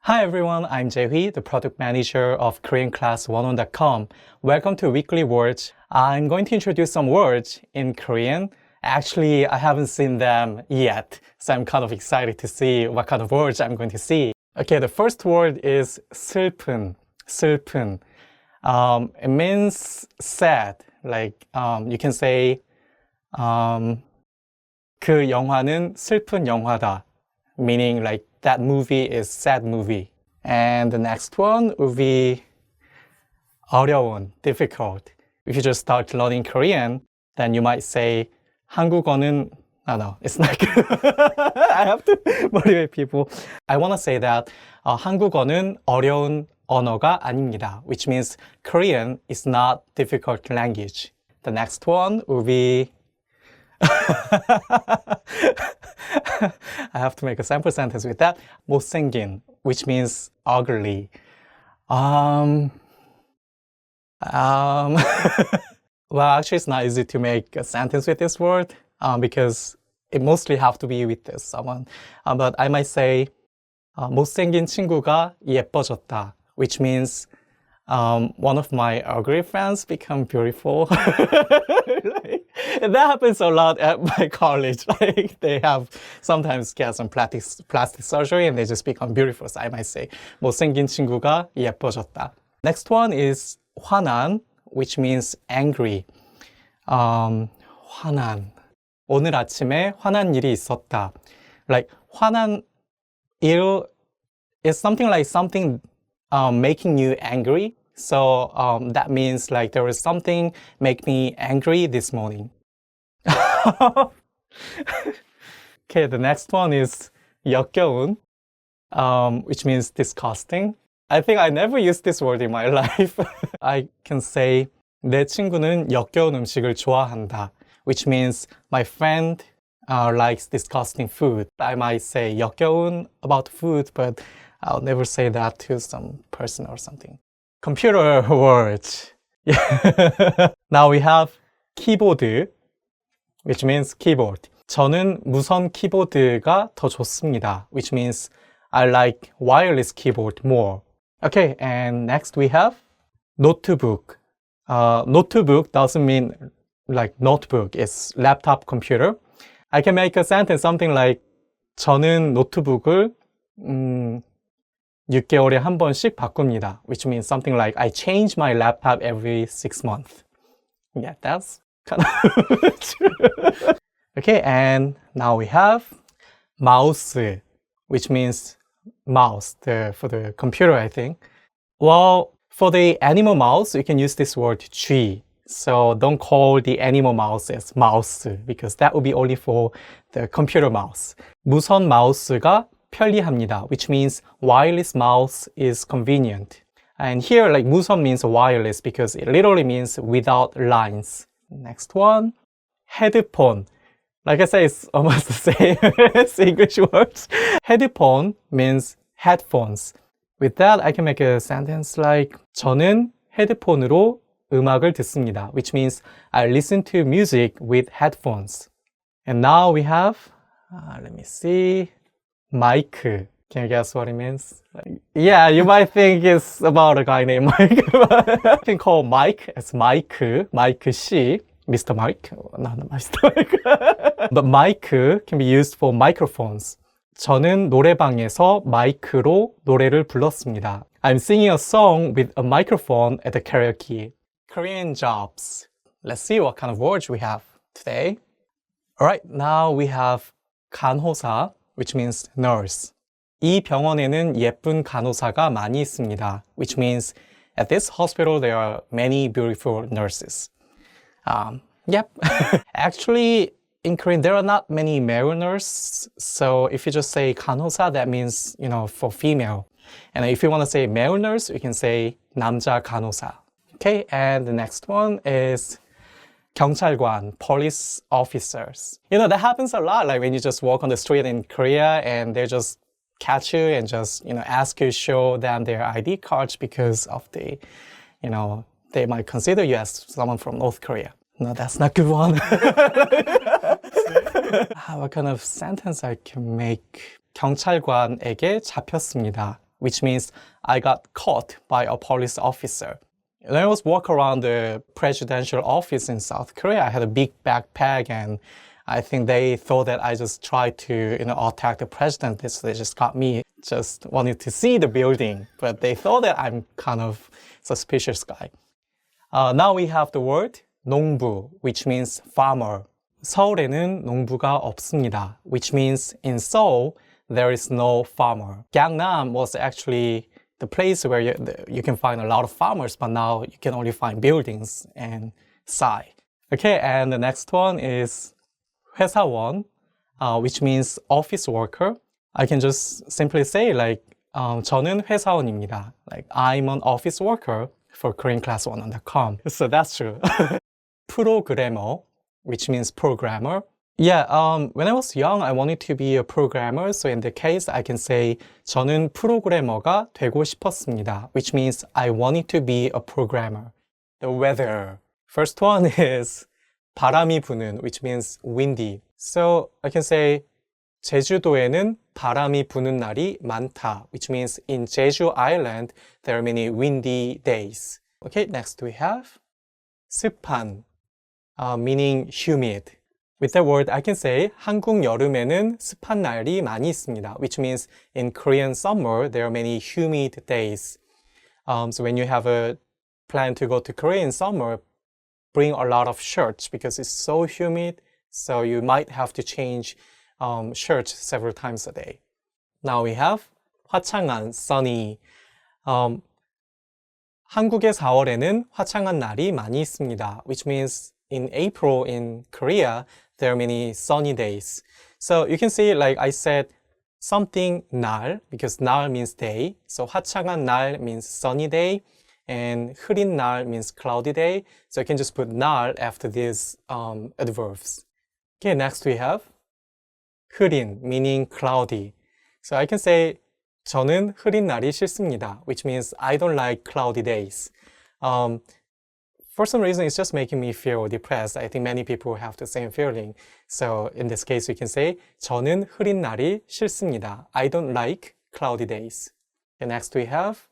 Hi everyone, I'm Jae-hui, the product manager of KoreanClass101.com. Welcome to Weekly Words. I'm going to introduce some words in Korean. Actually, I haven't seen them yet, so I'm kind of excited to see what kind of words I'm going to see. Okay, the first word is 슬픈, 슬픈. It means sad. Like, you can say, 그 영화는 슬픈 영화다. Meaning like that movie is sad movie. And the next one would be 어려운, difficult. If you just start learning Korean, then you might say 한국어는, no, it's not good. I have to motivate people. I want to say that 한국어는 어려운 언어가 아닙니다, which means Korean is not difficult language. The next one would be I have to make a sample sentence with that. 못생긴, which means ugly. Well, actually, it's not easy to make a sentence with this word because it mostly have to be with someone. But I might say 못생긴 친구가 예뻐졌다, which means one of my ugly friends become beautiful. That happens a lot at my college. Like they have sometimes get some plastic surgery and they just become beautiful. So I might say 못생긴 친구가 예뻐졌다. Next one is 화난, which means angry. 화난. 오늘 아침에 화난 일이 있었다. Like 화난 일 is something like something making you angry. So that means like there was something make me angry this morning. Okay, the next one is 역겨운, which means disgusting. I think I never used this word in my life. I can say 내 친구는 역겨운 음식을 좋아한다, which means my friend likes disgusting food. I might say 역겨운 about food, but I'll never say that to some person or something. Computer words. Now we have keyboard, which means keyboard. 저는 무선 키보드가 더 좋습니다, which means I like wireless keyboard more. Okay, and next we have notebook. Notebook doesn't mean like notebook, it's laptop computer. I can make a sentence something like 저는 노트북을 6개월에 한 번씩 바꿉니다, which means something like I change my laptop every 6 months. Yeah, that's kind of true. Okay, and now we have mouse, which means mouse for the computer, I think. Well, for the animal mouse, you can use this word 쥐. So don't call the animal mouse as mouse because that would be only for the computer mouse. 무선 마우스가 편리합니다, which means wireless mouse is convenient. And here, like 무선 means wireless because it literally means without lines. Next one, headphone. Like I say, it's almost the same as English words. Headphone means headphones. With that, I can make a sentence like 저는 헤드폰으로 음악을 듣습니다, which means I listen to music with headphones. And now we have, let me see, mic. Can you guess what it means? Yeah, you might think it's about a guy named Mike. You can call Mike as Mike C, Mr. Mike. Not Mr. Mike. But mic can be used for microphones. 저는 노래방에서 마이크로 노래를 불렀습니다. I'm singing a song with a microphone at the karaoke. Korean jobs. Let's see what kind of words we have today. Alright, now we have 간호사, which means nurse. 이 병원에는 예쁜 간호사가 많이 있습니다, which means at this hospital there are many beautiful nurses. Yep. Actually, in Korean there are not many male nurses, so if you just say 간호사, that means, for female. And if you want to say male nurse, you can say 남자 간호사. Okay, and the next one is 경찰관, police officers. That happens a lot, like when you just walk on the street in Korea and they just catch you and just, ask you to show them their ID cards because of the, they might consider you as someone from North Korea. No, that's not a good one. What kind of sentence I can make? 경찰관에게 잡혔습니다, which means I got caught by a police officer. When I was walking around the presidential office in South Korea, I had a big backpack, and I think they thought that I just tried to, attack the president. So they just got me, just wanted to see the building, but they thought that I'm kind of suspicious guy. Now we have the word 농부, which means farmer. 서울에는 농부가 없습니다, which means in Seoul, there is no farmer. Gangnam was actually the place where you can find a lot of farmers, but now you can only find buildings and Sai. Okay, and the next one is 회사원, which means office worker. I can just simply say like, 저는 회사원입니다. Like, I'm an office worker for koreanclass1.com. So that's true. Programmer, which means programmer. Yeah, when I was young, I wanted to be a programmer. So in the case, I can say 저는 프로그래머가 되고 싶었습니다, which means I wanted to be a programmer. The weather. First one is 바람이 부는, which means windy. So I can say 제주도에는 바람이 부는 날이 많다, which means in Jeju Island, there are many windy days. Okay, next we have 습한, meaning humid. With that word, I can say 한국 여름에는 습한 날이 많이 있습니다, which means in Korean summer, there are many humid days. So when you have a plan to go to Korea in summer, bring a lot of shirts because it's so humid, so you might have to change shirts several times a day. Now we have 화창한, sunny. 한국의 4월에는 화창한 날이 많이 있습니다, which means in April in Korea, there are many sunny days. So you can see, like I said, something 날, because 날 means day. So 화창한 날 means sunny day, and 흐린 날 means cloudy day. So you can just put 날 after these adverbs. Okay, next we have 흐린, meaning cloudy. So I can say 저는 흐린 날이 싫습니다, which means I don't like cloudy days. For some reason, it's just making me feel depressed. I think many people have the same feeling. So in this case, we can say 저는 흐린 날이 싫습니다. I don't like cloudy days. And next we have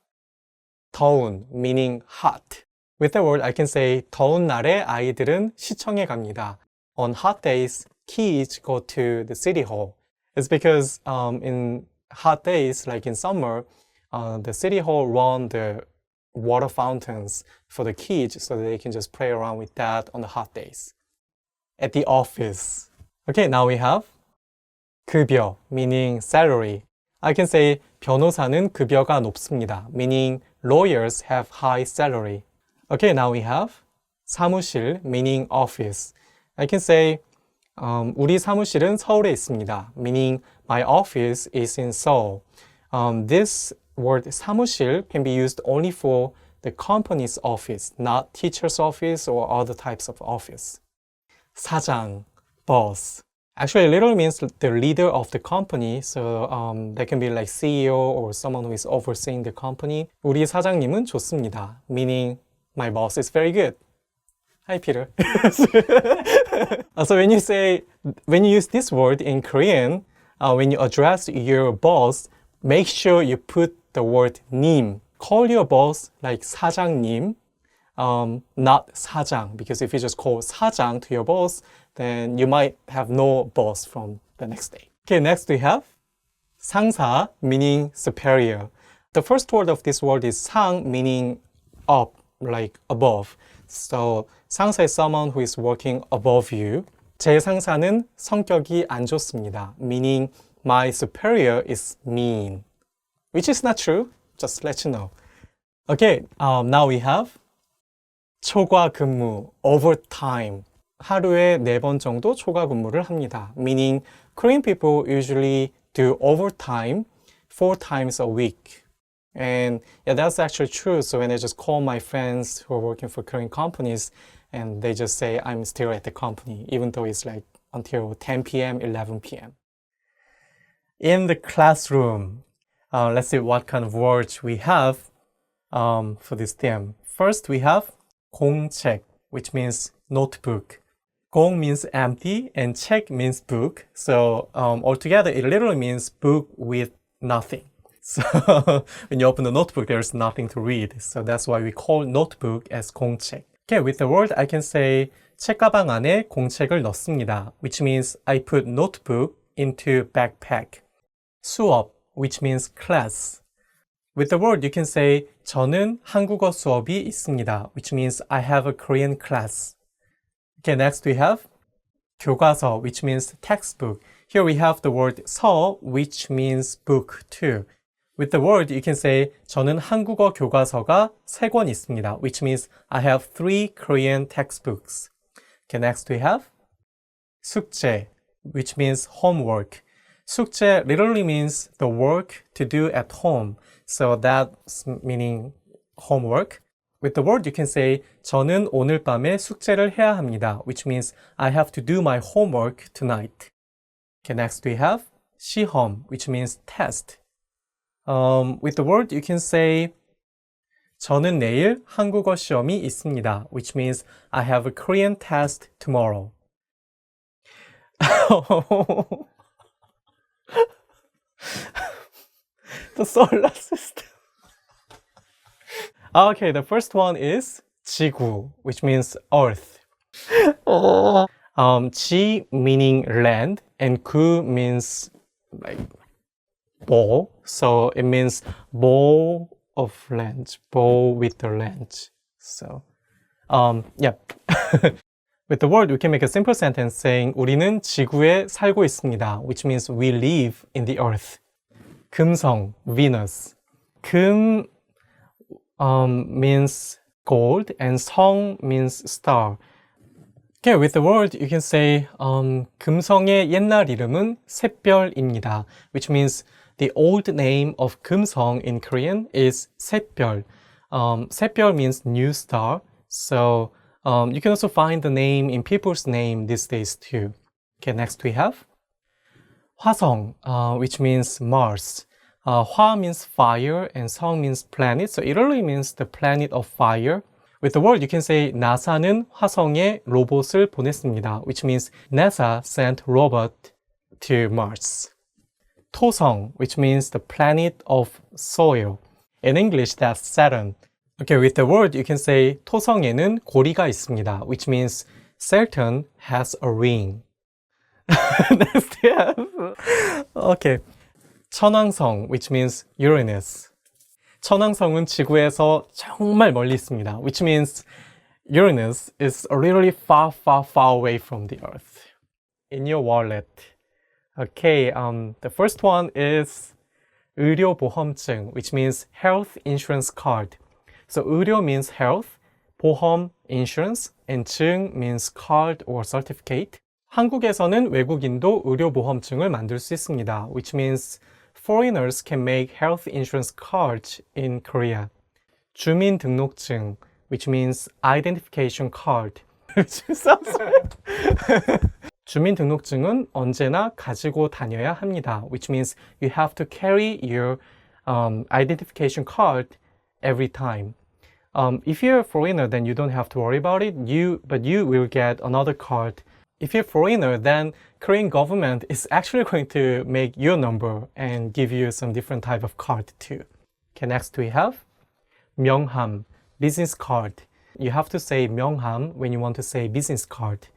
더운, meaning hot. With the word, I can say 더운 날에 아이들은 시청에 갑니다. On hot days, kids go to the city hall. It's because in hot days, like in summer, the city hall run the water fountains for the kids so that they can just play around with that on the hot days. At the office. Okay, now we have 급여, meaning salary. I can say 변호사는 급여가 높습니다, meaning lawyers have high salary. Okay, now we have 사무실, meaning office. I can say 우리 사무실은 서울에 있습니다, meaning my office is in Seoul. This word 사무실 can be used only for the company's office, not teacher's office or other types of office. 사장, boss. Actually, literally means the leader of the company. So that can be like CEO or someone who is overseeing the company. 우리 사장님은 좋습니다, meaning my boss is very good. Hi, Peter. So when you use this word in Korean, when you address your boss, make sure you put the word 님. Call your boss like 사장님, not 사장, because if you just call 사장 to your boss, then you might have no boss from the next day. Okay, next we have 상사, meaning superior. The first word of this word is 상, meaning up, like above. So 상사 is someone who is working above you. 제 상사는 성격이 안 좋습니다, meaning my superior is mean. Which is not true, just let you know. Okay, now we have 초과 근무, overtime. 하루에 4번 정도 초과 근무를 합니다, meaning Korean people usually do overtime 4 times a week. And yeah, that's actually true. So when I just call my friends who are working for Korean companies, and they just say I'm still at the company, even though it's like until 10 p.m., 11 p.m. In the classroom, let's see what kind of words we have for this theme. First, we have 공책, which means notebook. 공 means empty and 책 means book. So altogether, it literally means book with nothing. So when you open the notebook, there's nothing to read. So that's why we call notebook as 공책. Okay, with the word, I can say 책가방 안에 공책을 넣습니다, which means I put notebook into backpack. 수업, which means class. With the word, you can say 저는 한국어 수업이 있습니다, which means I have a Korean class. Okay, next we have 교과서, which means textbook. Here we have the word 서, which means book too. With the word, you can say 저는 한국어 교과서가 3권 있습니다, which means I have 3 Korean textbooks. Okay, next we have 숙제, which means homework. 숙제 literally means the work to do at home. So that's meaning homework. With the word, you can say 저는 오늘 밤에 숙제를 해야 합니다, which means I have to do my homework tonight. Okay, next we have 시험, which means test. With the word, you can say 저는 내일 한국어 시험이 있습니다, which means I have a Korean test tomorrow. The solar system. Okay, the first one is 지구, which means earth. 지 meaning land, and 구 means like bowl. So it means bowl of land, bowl with the land. So, yeah. With the word, we can make a simple sentence saying 우리는 지구에 살고 있습니다, which means we live in the earth. 금성, Venus. 금 means gold and 성 means star. Okay, with the word, you can say 금성의 옛날 이름은 샛별입니다, which means the old name of 금성 in Korean is 샛별. 샛별 means new star. So you can also find the name in people's name these days too. Okay, next we have 화성, which means Mars. 화 means fire and 성 means planet. So it really means the planet of fire. With the word, you can say 나사는 화성에 로봇을 보냈습니다, which means NASA sent robot to Mars. 토성, which means the planet of soil. In English, that's Saturn. Okay, with the word, you can say 토성에는 고리가 있습니다, which means Saturn has a ring. Next, yeah. Okay. 천왕성, which means Uranus. 천왕성은 지구에서 정말 멀리 있습니다, which means Uranus is really far, far, far away from the Earth. In your wallet. Okay, the first one is 의료보험증, which means health insurance card. So 의료 means health, 보험, insurance, and 증 means card or certificate. 한국에서는 외국인도 의료보험증을 만들 수 있습니다, which means foreigners can make health insurance cards in Korea. 주민등록증, which means identification card. 주민등록증은 언제나 가지고 다녀야 합니다, which means you have to carry your identification card every time. If you're a foreigner, then you don't have to worry about it, but you will get another card. If you're a foreigner, then Korean government is actually going to make your number and give you some different type of card too. Okay, next we have 명함, business card. You have to say 명함 when you want to say business card.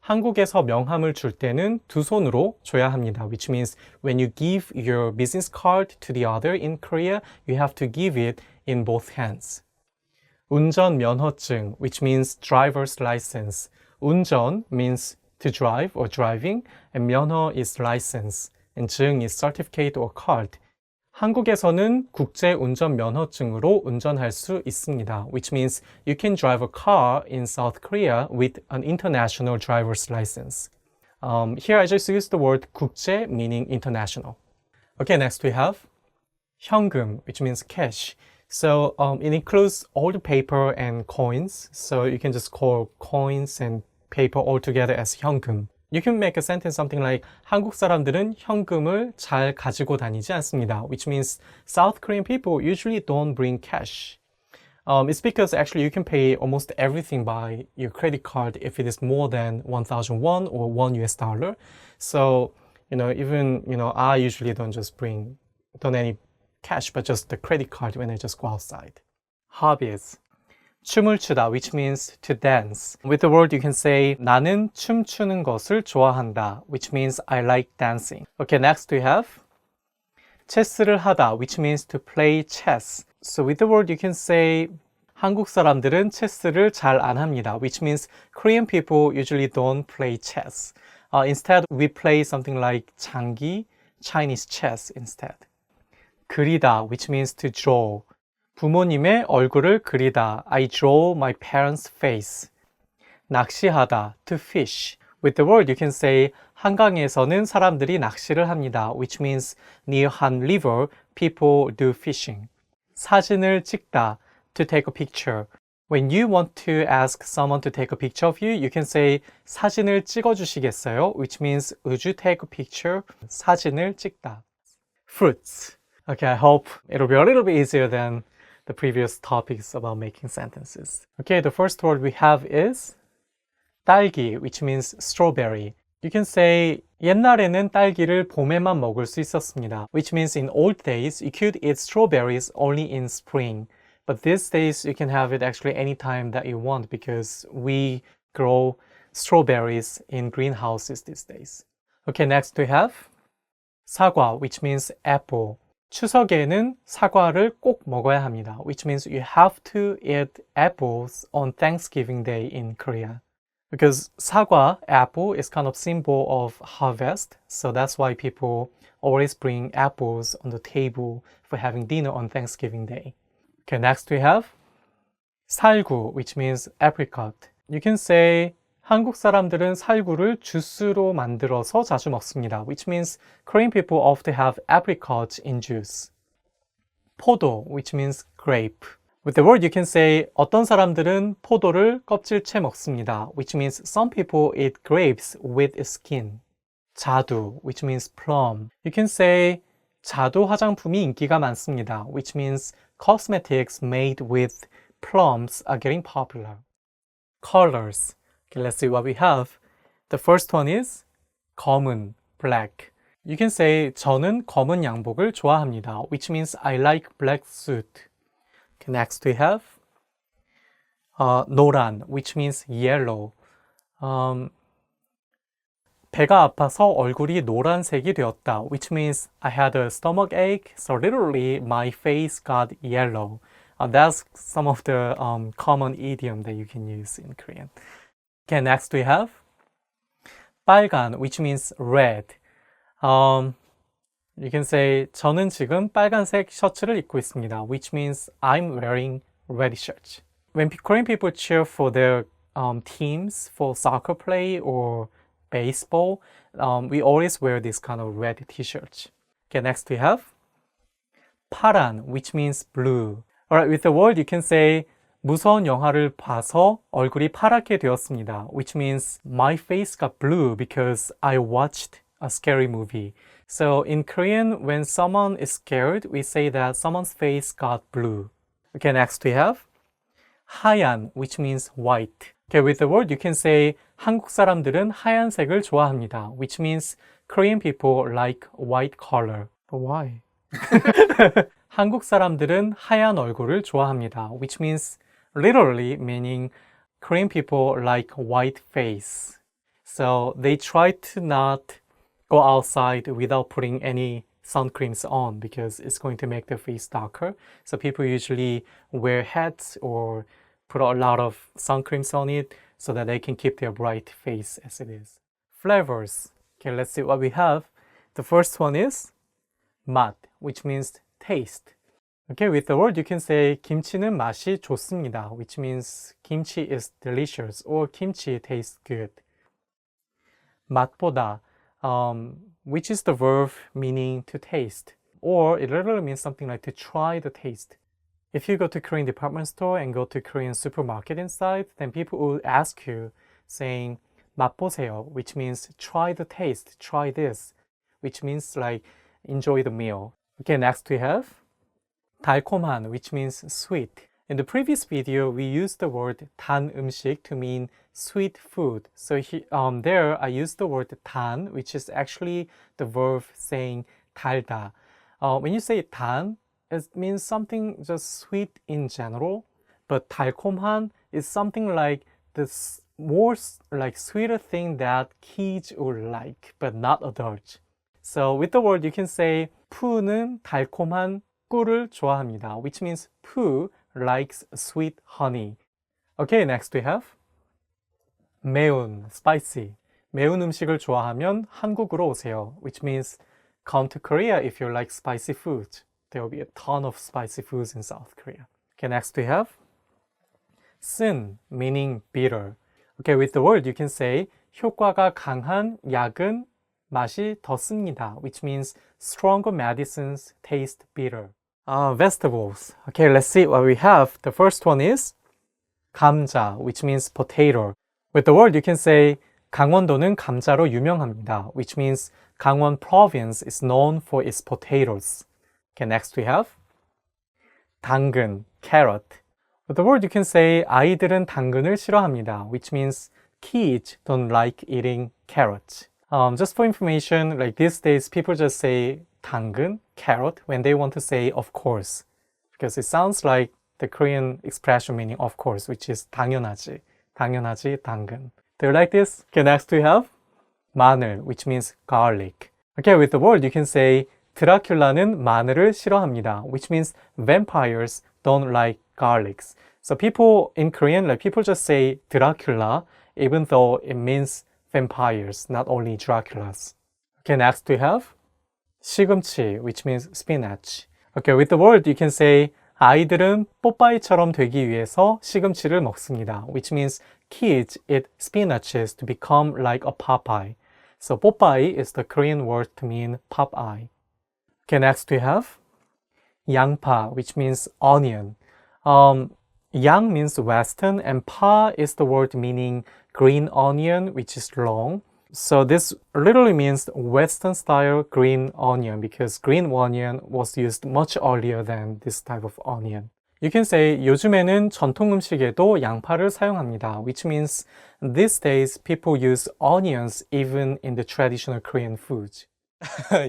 한국에서 명함을 줄 때는 두 손으로 줘야 합니다, which means when you give your business card to the other in Korea, you have to give it in both hands. 운전면허증, which means driver's license. 운전 means to drive or driving, and 면허 is license, and 증 is certificate or card. 한국에서는 국제 운전 면허증으로 운전할 수 있습니다, which means you can drive a car in South Korea with an international driver's license. Here I just used the word 국제 meaning international. Okay, next we have 현금, which means cash. So it includes all the paper and coins. So you can just call coins and paper all together as 현금. You can make a sentence something like 한국 사람들은 현금을 잘 가지고 다니지 않습니다, which means South Korean people usually don't bring cash. It's because actually you can pay almost everything by your credit card if it is more than 1,000 won or $1. So, even, I usually don't cash, but just the credit card when I just go outside. Hobbies. 춤을 추다, which means to dance. With the word you can say 나는 춤추는 것을 좋아한다, which means I like dancing. Okay, next we have 체스를 하다, which means to play chess. So with the word you can say 한국 사람들은 체스를 잘 안 합니다, which means Korean people usually don't play chess. Instead, we play something like 장기, Chinese chess instead. 그리다, which means to draw. 부모님의 얼굴을 그리다. I draw my parents' face. 낚시하다, to fish. With the word you can say 한강에서는 사람들이 낚시를 합니다, which means near Han River, people do fishing. 사진을 찍다, to take a picture. When you want to ask someone to take a picture of you, you can say 사진을 찍어주시겠어요? Which means would you take a picture? 사진을 찍다. Fruits. Okay, I hope it'll be a little bit easier than the previous topics about making sentences. Okay, the first word we have is 딸기, which means strawberry. You can say 옛날에는 딸기를 봄에만 먹을 수 있었습니다, which means in old days you could eat strawberries only in spring. But these days you can have it actually anytime that you want because we grow strawberries in greenhouses these days. Okay, next we have 사과, which means apple. 추석에는 사과를 꼭 먹어야 합니다, which means you have to eat apples on Thanksgiving Day in Korea. Because 사과, apple, is kind of symbol of harvest, so that's why people always bring apples on the table for having dinner on Thanksgiving Day. Okay, next we have 살구, which means apricot. You can say 한국 사람들은 살구를 주스로 만들어서 자주 먹습니다, which means Korean people often have apricots in juice. 포도, which means grape. With the word you can say 어떤 사람들은 포도를 껍질째 먹습니다, which means some people eat grapes with skin. 자두, which means plum. You can say 자두 화장품이 인기가 많습니다, which means cosmetics made with plums are getting popular. Colors. Okay, let's see what we have. The first one is 검은, black. You can say 저는 검은 양복을 좋아합니다, which means I like black suit. Okay, next we have 노란, which means yellow. 배가 아파서 얼굴이 노란색이 되었다, which means I had a stomach ache, so literally my face got yellow. That's some of the common idiom that you can use in Korean. Okay, next we have 빨간, which means red. You can say 저는 지금 빨간색 셔츠를 입고 있습니다, which means I'm wearing red shirt. When Korean people cheer for their teams for soccer play or baseball, we always wear this kind of red t-shirts. Okay, next we have 파란, which means blue. Alright, with the word you can say 무서운 영화를 봐서 얼굴이 파랗게 되었습니다, which means my face got blue because I watched a scary movie. So in Korean, when someone is scared, we say that someone's face got blue. Okay, next we have 하얀, which means white. Okay, with the word you can say 한국 사람들은 하얀색을 좋아합니다, which means Korean people like white color. But why? 한국 사람들은 하얀 얼굴을 좋아합니다, which means literally meaning Korean people like white face. So they try to not go outside without putting any sun creams on because it's going to make their face darker. So people usually wear hats or put a lot of sun creams on it so that they can keep their bright face as it is. Flavors. Okay, let's see what we have. The first one is 맛, which means taste. Okay, with the word you can say 김치는 맛이 좋습니다, which means kimchi is delicious or kimchi tastes good. 맛보다, which is the verb meaning to taste, or it literally means something like to try the taste. If you go to Korean department store and go to Korean supermarket inside, then people will ask you saying 맛보세요, which means try the taste, try this, which means like enjoy the meal. Okay, next we have 달콤한, which means sweet. In the previous video, we used the word 단 음식 to mean sweet food. So there I used the word 단, which is actually the verb saying 달다. When you say 단, it means something just sweet in general, but 달콤한 is something like this more like sweeter thing that kids would like, but not adults. So with the word you can say 푸는 달콤한 꿀을 좋아합니다, which means Pooh likes sweet honey. Okay, next we have 매운, spicy. 매운 음식을 좋아하면 한국으로 오세요, which means come to Korea if you like spicy food. There will be a ton of spicy foods in South Korea. Okay, next we have 쓴, meaning bitter. Okay, with the word you can say 효과가 강한 약은 맛이 더 씁니다, which means stronger medicines taste bitter. Vegetables. Okay, let's see what we have. The first one is 감자, which means potato. With the word you can say 강원도는 감자로 유명합니다, which means Gangwon province is known for its potatoes. Okay, next we have 당근, carrot. With the word you can say 아이들은 당근을 싫어합니다, which means kids don't like eating carrots. Just for information, like these days people just say 당근, carrot when they want to say of course, because it sounds like the Korean expression meaning of course, which is 당연하지, 당연하지 당근. Do you like this? Okay, next we have 마늘, which means garlic. Okay, with the word you can say 드라큘라는 마늘을 싫어합니다, which means vampires don't like garlics. So people in Korean, like people just say Dracula, even though it means vampires, not only Draculas. Okay, next we have 시금치, which means spinach. Okay, with the word you can say 아이들은 뽀빠이처럼 되기 위해서 시금치를 먹습니다, which means kids eat spinaches to become like a Popeye. So 뽀빠이 is the Korean word to mean Popeye. Okay, next we have 양파, which means onion. 양 means western and 파 is the word meaning green onion, which is long. So this literally means western style green onion, because green onion was used much earlier than this type of onion. You can say 요즘에는 전통 음식에도 양파를 사용합니다, which means these days people use onions even in the traditional Korean foods.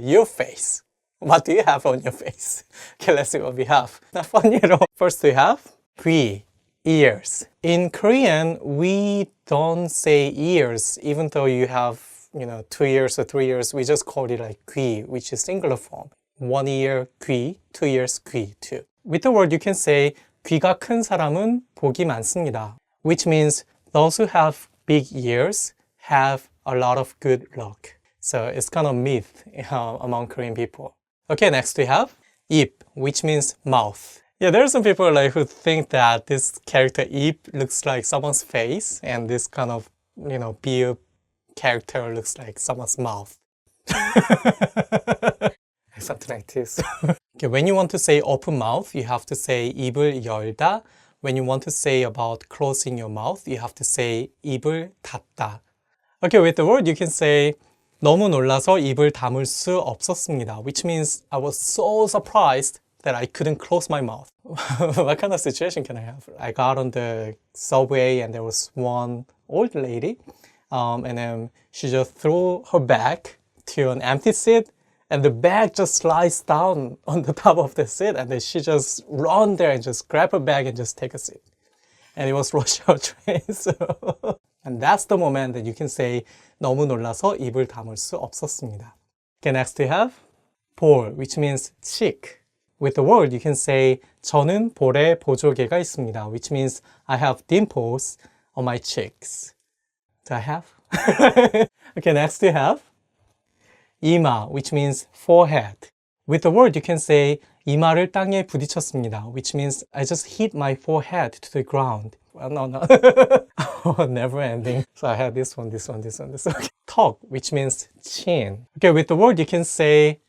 Your face. What do you have on your face? Okay, let's see what we have. Not funny at all. First we have 귀, ears. In Korean, we don't say ears, even though you have, 2 ears or 3 ears, we just call it like 귀, which is singular form. 1 ear, 귀, 2 ears, 귀, too. With the word, you can say 귀가 큰 사람은 복이 많습니다, which means those who have big ears have a lot of good luck. So it's kind of myth among Korean people. Okay, next we have 입, which means mouth. Yeah, there are some people who think that this character 입 looks like someone's face, and this kind of, beard character looks like someone's mouth. Something like this. Okay, when you want to say open mouth, you have to say 입을 열다. When you want to say about closing your mouth, you have to say 입을 닫다. Okay, with the word you can say 너무 놀라서 입을 다물 수 없었습니다, which means I was so surprised that I couldn't close my mouth. What kind of situation can I have? I got on the subway and there was one old lady, and then she just threw her bag to an empty seat, and the bag just slides down on the top of the seat, and then she just run there and just grab her bag and just take a seat. And it was rush hour train, so... And that's the moment that you can say 너무 놀라서 입을 다물 수 없었습니다. Okay, next we have 볼, which means cheek. With the word, you can say 저는 볼에 보조개가 있습니다, which means I have dimples on my cheeks. Do I have? Okay, next we have 이마, which means forehead. With the word, you can say 이마를 땅에 부딪혔습니다, which means I just hit my forehead to the ground. Well, no. Oh, never ending. So I have this one. Okay. 턱, which means chin. Okay, with the word, you can say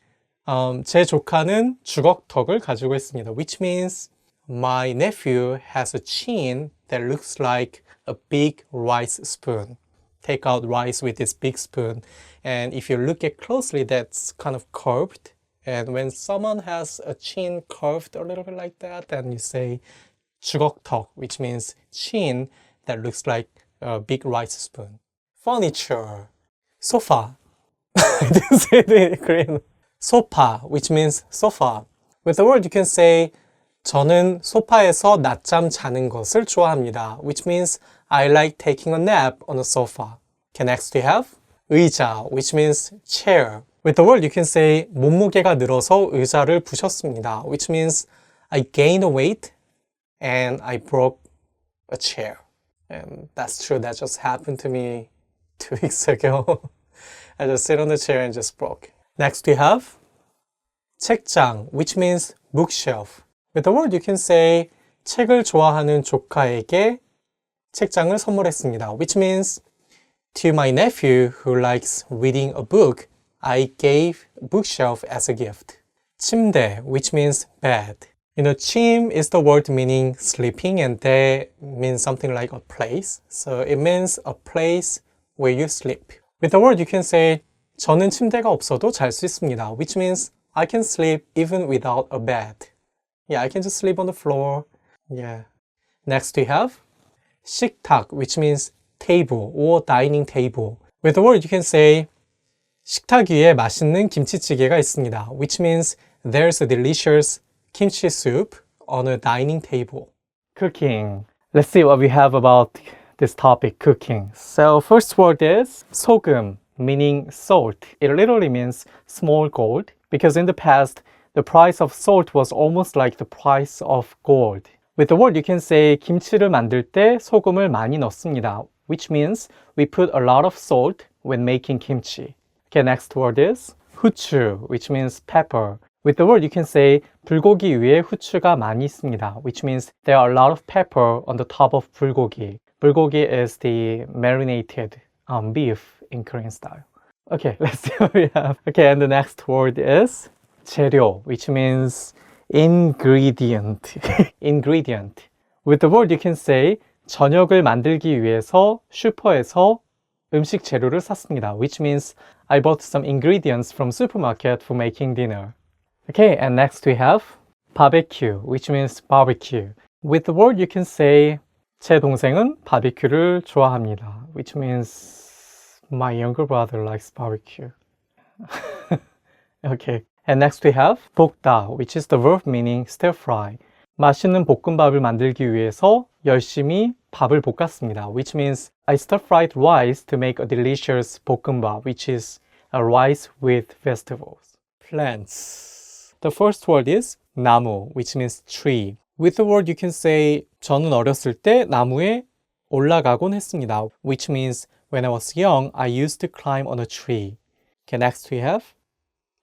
제 조카는 주걱턱을 가지고 있습니다, which means my nephew has a chin that looks like a big rice spoon. Take out rice with this big spoon, and if you look at closely, that's kind of curved. And when someone has a chin curved a little bit like that, then you say 주걱턱, which means chin that looks like a big rice spoon. Furniture. Sofa. I didn't say it in Korean. 소파, which means sofa. With the word you can say 저는 소파에서 낮잠 자는 것을 좋아합니다. Which means I like taking a nap on the sofa. Okay, next we have 의자, which means chair. With the word you can say 몸무게가 늘어서 의자를 부셨습니다. Which means I gained weight and I broke a chair. And that's true, that just happened to me 2 weeks ago. I just sit on the chair and just broke. Next we have 책장, which means bookshelf. With the word you can say 책을 좋아하는 조카에게 책장을 선물했습니다. Which means to my nephew who likes reading a book, I gave a bookshelf as a gift. 침대, which means bed. You know, 침 is the word meaning sleeping and 대 means something like a place. So it means a place where you sleep. With the word you can say 저는 침대가 없어도 잘 수 있습니다. Which means I can sleep even without a bed. Yeah, I can just sleep on the floor. Yeah. Next we have 식탁, which means table or dining table. With the word you can say 식탁 위에 맛있는 김치찌개가 있습니다. Which means there's a delicious kimchi soup on a dining table. Cooking. Let's see what we have about this topic, cooking. So first word is 소금, meaning salt. It literally means small gold because in the past, the price of salt was almost like the price of gold. With the word you can say 김치를 만들 때 소금을 많이 넣습니다. Which means we put a lot of salt when making kimchi. Okay, next word is 후추, which means pepper. With the word you can say 불고기 위에 후추가 많이 있습니다. Which means there are a lot of pepper on the top of 불고기. 불고기 is the marinated beef in Korean style. Okay, let's see what we have. Okay, and the next word is 재료, which means ingredient. ingredient. With the word you can say 저녁을 만들기 위해서 슈퍼에서 음식 재료를 샀습니다. Which means I bought some ingredients from supermarket for making dinner. Okay, and next we have barbecue, which means barbecue. With the word you can say 제 동생은 바비큐를 좋아합니다. Which means my younger brother likes barbecue. Okay. And next we have 볶다, which is the verb meaning stir fry. 맛있는 볶음밥을 만들기 위해서 열심히 밥을 볶았습니다. Which means I stir fried rice to make a delicious 볶음밥, which is a rice with vegetables. Plants. The first word is 나무, which means tree. With the word you can say 저는 어렸을 때 나무에 올라가곤 했습니다. Which means when I was young, I used to climb on a tree. Okay, next we have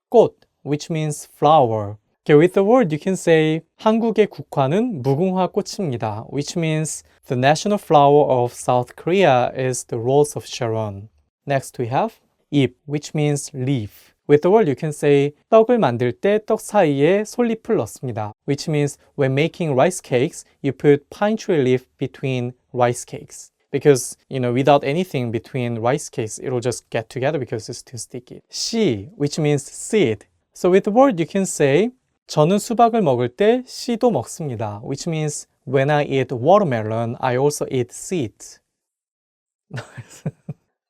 꽃, which means flower. Okay, with the word you can say 한국의 국화는 무궁화 꽃입니다. Which means the national flower of South Korea is the Rose of Sharon. Next we have 잎, which means leaf. With the word you can say 떡을 만들 때 떡 사이에 솔잎을 넣습니다. Which means when making rice cakes, you put pine tree leaf between rice cakes. Because, without anything between rice cakes, it'll just get together because it's too sticky. 씨, which means seed. So with the word you can say 저는 수박을 먹을 때 씨도 먹습니다. Which means when I eat watermelon, I also eat seeds.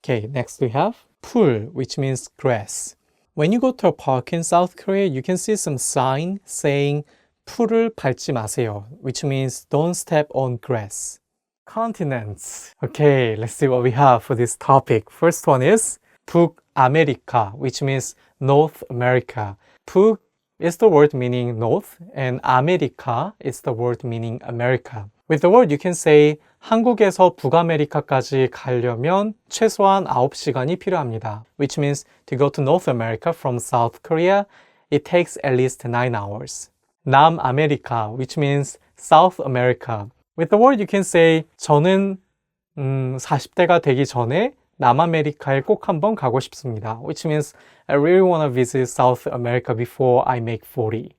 Okay, next we have 풀, which means grass. When you go to a park in South Korea, you can see some sign saying 풀을 밟지 마세요, which means don't step on grass. Continents. Okay, let's see what we have for this topic. First one is 북아메리카, which means North America. 북 is the word meaning north, and America is the word meaning America. With the word you can say 한국에서 북아메리카까지 가려면 최소한 9시간이 필요합니다. Which means to go to North America from South Korea, it takes at least 9 hours. 남아메리카, which means South America. With the word you can say 저는 40대가 되기 전에 남아메리카에 꼭 한번 가고 싶습니다. Which means I really want to visit South America before I make 40.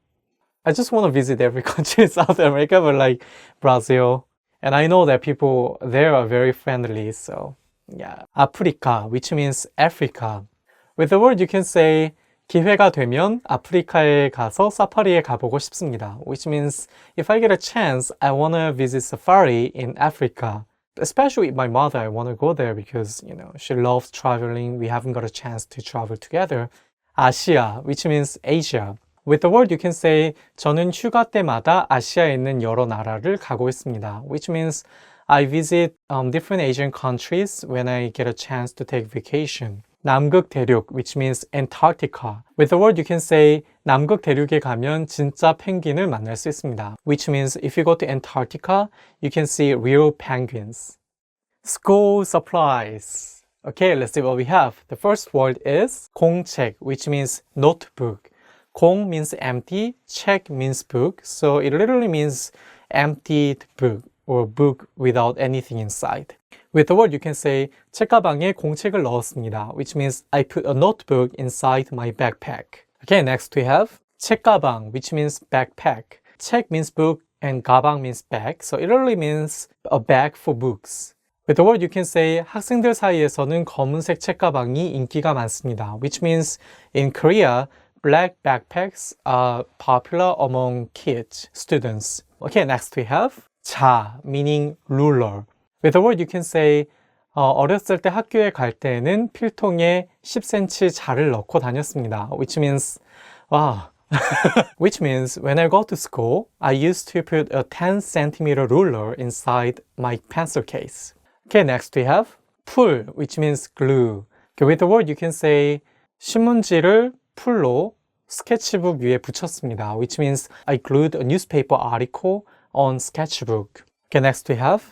I just want to visit every country in South America, but like Brazil. And I know that people there are very friendly, so yeah. 아프리카, which means Africa. With the word you can say 기회가 되면 아프리카에 가서 사파리에 가보고 싶습니다. Which means if I get a chance, I want to visit safari in Africa. Especially with my mother, I want to go there because, she loves traveling. We haven't got a chance to travel together. 아시아, which means Asia. With the word, you can say 저는 휴가 때마다 아시아에 있는 여러 나라를 가고 있습니다. Which means I visit different Asian countries when I get a chance to take vacation. 남극 대륙, which means Antarctica. With the word, you can say 남극 대륙에 가면 진짜 펭귄을 만날 수 있습니다. Which means if you go to Antarctica, you can see real penguins. School supplies. Okay, let's see what we have. The first word is 공책, which means notebook. 공 means empty, 책 means book. So it literally means emptied book or book without anything inside. With the word, you can say 책가방에 공책을 넣었습니다, which means I put a notebook inside my backpack. Okay, next we have 책가방, which means backpack. 책 means book and 가방 means bag. So it literally means a bag for books. With the word, you can say 학생들 사이에서는 검은색 책가방이 인기가 많습니다, which means in Korea, black backpacks are popular among kids, students. Okay, next we have 자, meaning ruler. With the word, you can say 어렸을 때 학교에 갈 때는 필통에 10cm 자를 넣고 다녔습니다, which means wow. Which means when I go to school, I used to put a 10cm ruler inside my pencil case. Okay, next we have 풀, which means glue. Okay, with the word, you can say 신문지를 풀로 스케치북 위에 붙였습니다, which means I glued a newspaper article on sketchbook. Okay, next we have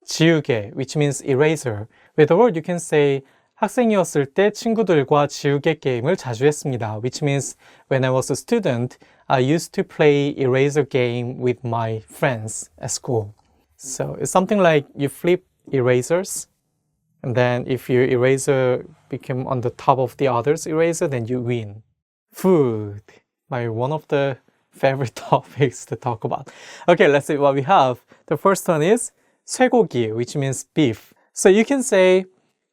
지우개, which means eraser. With the word, you can say 학생이었을 때 친구들과 지우개 게임을 자주 했습니다, which means when I was a student, I used to play eraser game with my friends at school. So it's something like you flip erasers, and then if your eraser became on the top of the other's eraser, then you win. Food, one of the favorite topics to talk about. Okay, let's see what we have. The first one is 쇠고기, which means beef. So you can say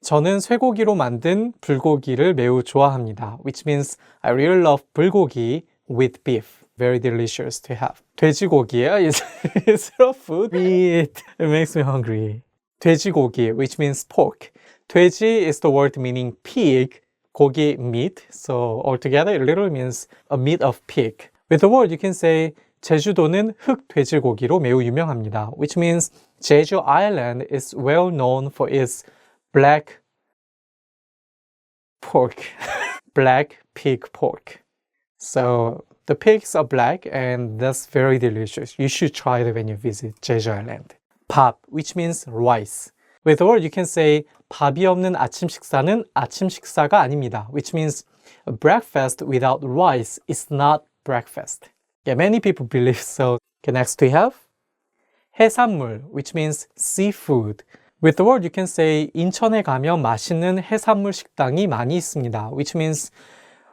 저는 쇠고기로 만든 불고기를 매우 좋아합니다, which means I really love 불고기 with beef. Very delicious to have. 돼지고기야? Is it a food? Meat. It makes me hungry. 돼지고기, which means pork. 돼지 is the word meaning pig. 고기, meat. So altogether it literally means a meat of pig. With the word, you can say 제주도는 흑돼지고기로 매우 유명합니다, which means Jeju Island is well known for its black pork, black pig pork. So the pigs are black and that's very delicious. You should try it when you visit Jeju Island. 밥, which means rice. With the word, you can say 밥이 없는 아침 식사는 아침 식사가 아닙니다, which means a breakfast without rice is not breakfast. Yeah, many people believe so. Okay, next we have 해산물, which means seafood. With the word, you can say 인천에 가면 맛있는 해산물 식당이 많이 있습니다, which means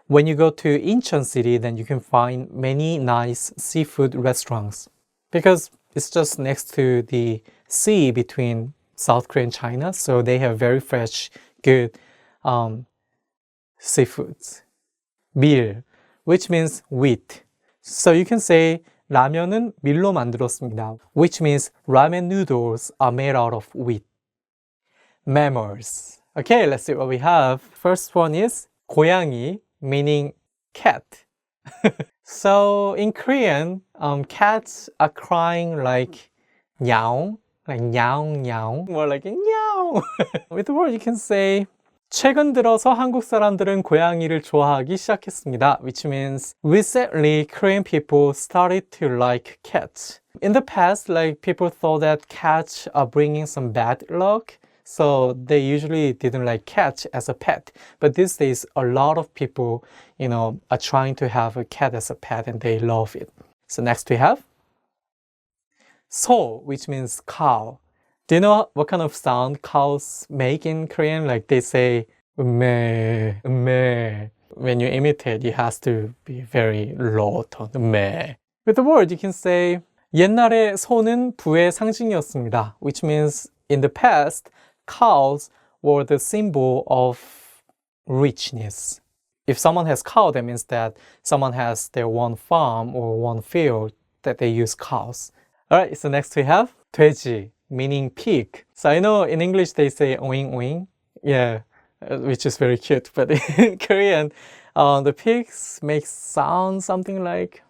when you go to Incheon City, then you can find many nice seafood restaurants because it's just next to the sea between South Korea and China, so they have very fresh, good seafoods. 밀, which means wheat. So you can say 라면은 밀로 만들었습니다, which means ramen noodles are made out of wheat. Mammals. Okay, let's see what we have. First one is 고양이, meaning cat. So in Korean, cats are crying like 야옹, like 야옹 야옹, more like 야옹. With the word, you can say 최근 들어서 한국 사람들은 고양이를 좋아하기 시작했습니다, which means recently Korean people started to like cats. In the past, like people thought that cats are bringing some bad luck, so they usually didn't like cats as a pet. But these days, a lot of people, are trying to have a cat as a pet and they love it. So next we have 소, which means cow. Do you know what kind of sound cows make in Korean? Like they say, meh, meh. When you imitate, it has to be very low tone, meh. With the word, you can say, 옛날에 소는 부의 상징이었습니다, which means in the past, cows were the symbol of richness. If someone has cow, that means that someone has their one farm or one field that they use cows. Alright, so next we have 돼지, meaning pig. So I know in English they say oing oing, yeah, which is very cute, but in Korean the pigs make sound something like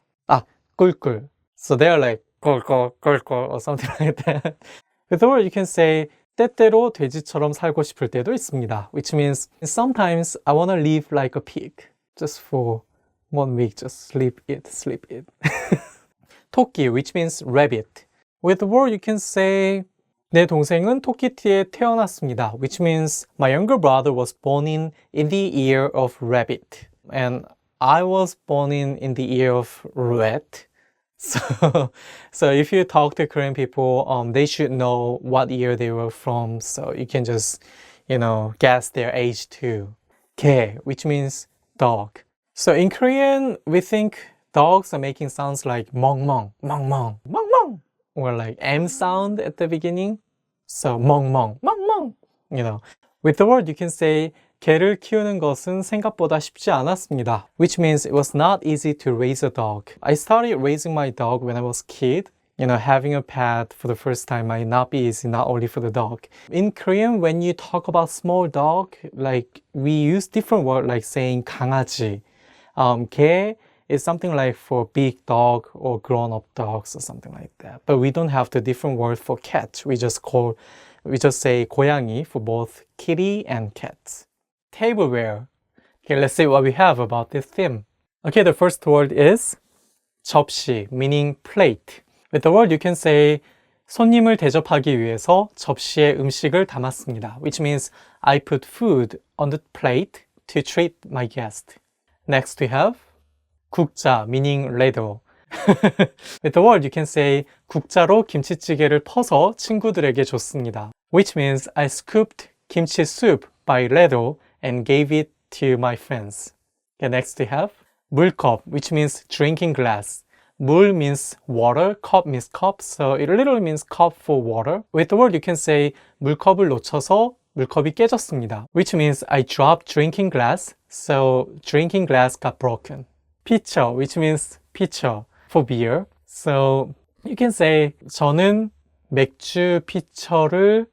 꿀꿀. So they're like 꿀꿀 꿀꿀 or something like that. With the word you can say 때때로 돼지처럼 살고 싶을 때도 있습니다. Which means sometimes I want to live like a pig. Just for 1 week, just sleep, eat. 토끼, which means rabbit. With the word you can say 내 동생은 토끼띠에 태어났습니다. Which means my younger brother was born in the year of rabbit. And I was born in the year of rat. So if you talk to Korean people, they should know what year they were from. So you can just, guess their age too. 개, which means dog. So in Korean, we think dogs are making sounds like 멍멍, 멍멍, 멍멍, or like M sound at the beginning. So 멍멍, 멍멍. With the word you can say 개를 키우는 것은 생각보다 쉽지 않았습니다. Which means it was not easy to raise a dog. I started raising my dog when I was a kid. Having a pet for the first time might not be easy, not only for the dog. In Korean, when you talk about small dog, like we use different words like saying 강아지. 개 is something like for big dog or grown-up dogs or something like that. But we don't have the different word for cat. We just say 고양이 for both kitty and cats. Tableware. Okay, let's see what we have about this theme. Okay, the first word is 접시, meaning plate. With the word you can say 손님을 대접하기 위해서 접시에 음식을 담았습니다. Which means I put food on the plate to treat my guest. Next we have 국자, meaning ladle. With the word you can say 국자로 김치찌개를 퍼서 친구들에게 줬습니다. Which means I scooped kimchi soup by ladle and gave it to my friends. Okay, next we have 물컵, which means drinking glass. 물 means water, cup means cup, so it literally means cup for water. With the word you can say 물컵을 놓쳐서 물컵이 깨졌습니다. Which means I dropped drinking glass, so drinking glass got broken. pitcher, which means pitcher for beer. So you can say 저는 맥주 피처를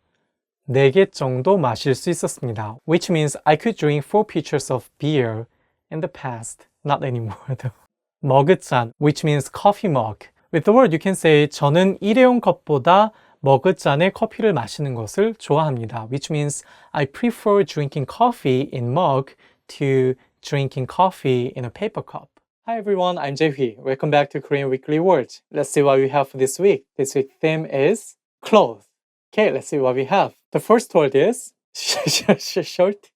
4개 정도 마실 수 있었습니다. Which means I could drink 4 pitchers of beer in the past. Not anymore though. 머그잔, which means coffee mug. With the word you can say 저는 일회용 컵보다 머그잔에 커피를 마시는 것을 좋아합니다. Which means I prefer drinking coffee in mug to drinking coffee in a paper cup. Hi everyone, I'm Jae-hee. Welcome back to Korean Weekly Words. Let's see what we have for this week. This week's theme is clothes. Okay, let's see what we have. The first word is shirt.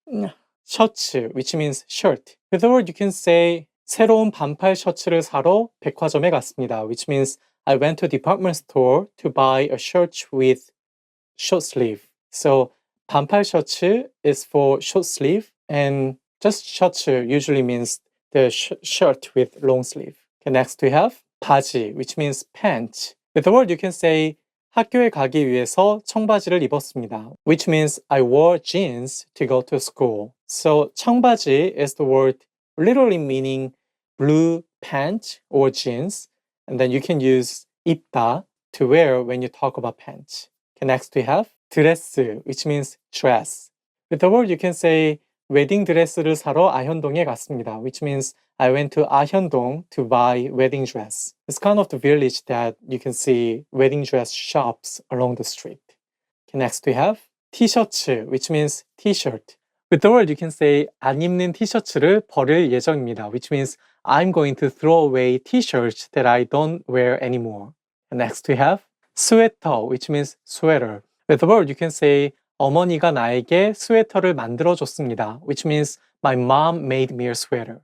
셔츠, which means shirt. With the word you can say 새로운 반팔 셔츠를 사러 백화점에 갔습니다. Which means I went to a department store to buy a shirt with short sleeve. So 반팔 셔츠 is for short sleeve and just 셔츠 usually means the shirt with long sleeve. Okay, next we have 바지, which means pants. With the word you can say 학교에 가기 위해서 청바지를 입었습니다. Which means I wore jeans to go to school. So 청바지 is the word literally meaning blue pants or jeans. And then you can use 입다 to wear when you talk about pants. Okay, next we have 드레스, which means dress. With the word you can say 웨딩 드레스를 사러 아현동에 갔습니다. Which means I went to 아현동 to buy wedding dress. It's kind of the village that you can see wedding dress shops along the street. Okay, next we have 티셔츠, which means t-shirt. With the word you can say 안 입는 티셔츠를 버릴 예정입니다. Which means I'm going to throw away t-shirts that I don't wear anymore. And next we have 스웨터, which means sweater. With the word you can say 어머니가 나에게 스웨터를 만들어줬습니다. Which means my mom made me a sweater.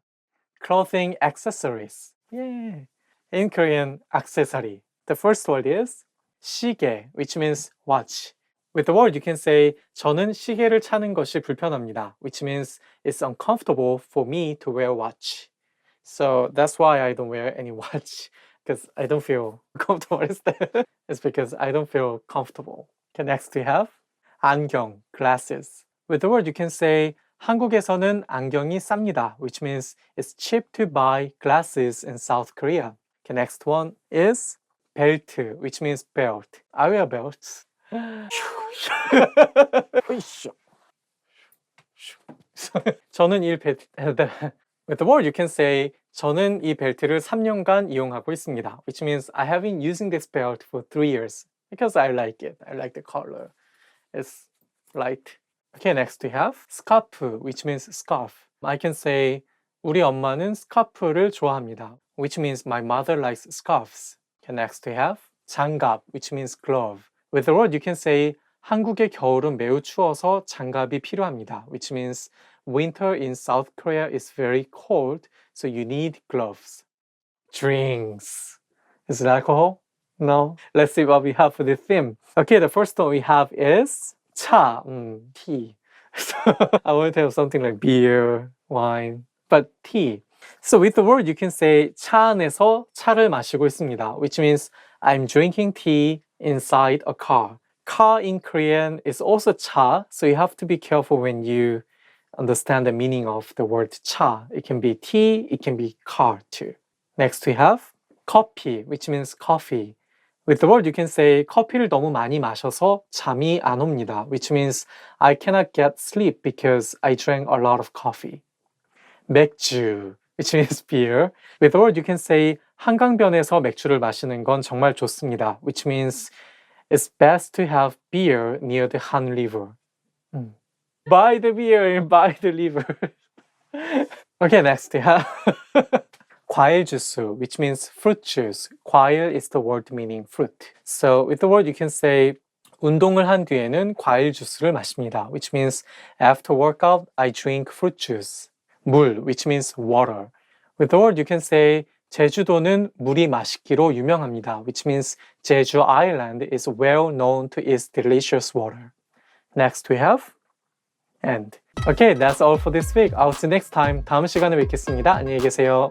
Clothing accessories. Yay! In Korean, accessory. The first word is 시계, which means watch. With the word you can say 저는 시계를 차는 것이 불편합니다. Which means it's uncomfortable for me to wear watch. So that's why I don't wear any watch. Because I don't feel comfortable. It's because I don't feel comfortable. Okay, next we have 안경, glasses. With the word you can say 한국에서는 안경이 쌉니다, which means it's cheap to buy glasses in South Korea. Okay, next one is 벨트, which means belt. I wear belts. 저는 With the word, you can say 저는 이 벨트를 3년간 이용하고 있습니다. Which means I have been using this belt for 3 years because I like it. I like the color. It's light. Okay, next we have scarf, which means scarf. I can say 우리 엄마는 스카프를 좋아합니다. Which means my mother likes scarves. Okay, next we have 장갑, which means glove. With the word, you can say 한국의 겨울은 매우 추워서 장갑이 필요합니다. Which means winter in South Korea is very cold, so you need gloves. Drinks. Is it alcohol? No. Let's see what we have for the theme. Okay, the first one we have is 차, tea. So I want to have something like beer, wine, but tea. So with the word, you can say 차 안에서 차를 마시고 있습니다. Which means I'm drinking tea inside a car. Car in Korean is also 차, so you have to be careful when you understand the meaning of the word 차. It can be tea, it can be car too. Next we have coffee, which means coffee. With the word, you can say 커피를 너무 많이 마셔서 잠이 안 옵니다. Which means I cannot get sleep because I drank a lot of coffee. 맥주, which means beer. With the word, you can say 한강변에서 맥주를 마시는 건 정말 좋습니다. Which means it's best to have beer near the Han River. Buy the beer, buy the river. Okay, next we have 과일 주스, which means fruit juice. 과일 is the word meaning fruit. So with the word, you can say 운동을 한 뒤에는 과일 주스를 마십니다. Which means after workout, I drink fruit juice. 물, which means water. With the word, you can say 제주도는 물이 맛있기로 유명합니다. Which means Jeju Island is well known to its delicious water. Next we have and. Okay, that's all for this week. I'll see you next time. 다음 시간에 뵙겠습니다. 안녕히 계세요.